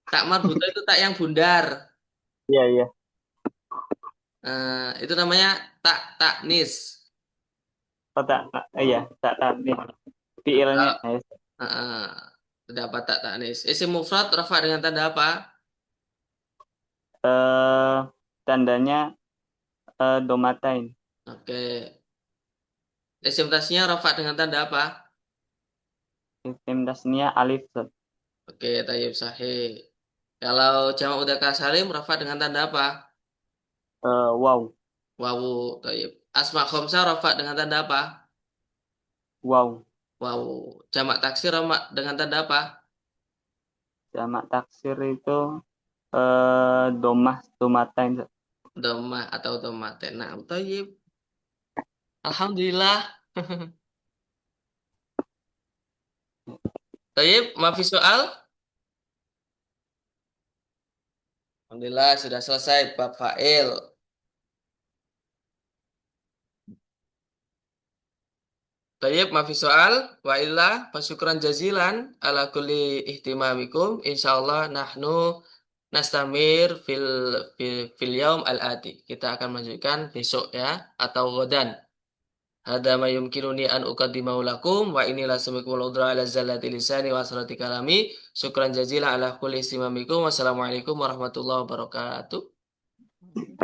Tak marbutoh itu tak yang bundar. Iya. Itu namanya tak taknis. Iya, tak nih. Fiilnya. Terdapat tak taknis. Isim mufrad rafa dengan tanda apa? Tandanya domatain. Oke. Isim tasnya rafa dengan tanda apa? Isim tasniyah alif. Oke, tayyib sahih. Kalau jamak mudzakkar salim rafa dengan tanda apa? Wow. Wawu, tayyib. Asma khamsah rafa dengan tanda apa? Wow. Wawu. Jamak taksir rafa dengan tanda apa? Jamak taksir itu domah domatain. Dhammah atau dhammatain. Nah, tayyib. Alhamdulillah. Tayyib, mafi soal? Alhamdulillah sudah selesai bab fa'il. Tayyib, mafi soal? Wa illa fasyukran jazilan ala kulli ihtimamikum. Insyaallah nahnu nastamir fil yaum al-ati. Kita akan melanjutkan besok ya atau godan. Hada ma yumkinuni an uqaddimahu lakum wa inilah samikumul udra ala zallati lisani wa asrati kalami. Syukran jazilan ala kulli istimamikum. Wassalamualaikum warahmatullahi wabarakatuh.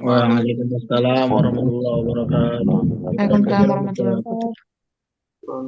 Waalaikumsalam warahmatullahi wabarakatuh. Waalaikumsalam warahmatullahi wabarakatuh.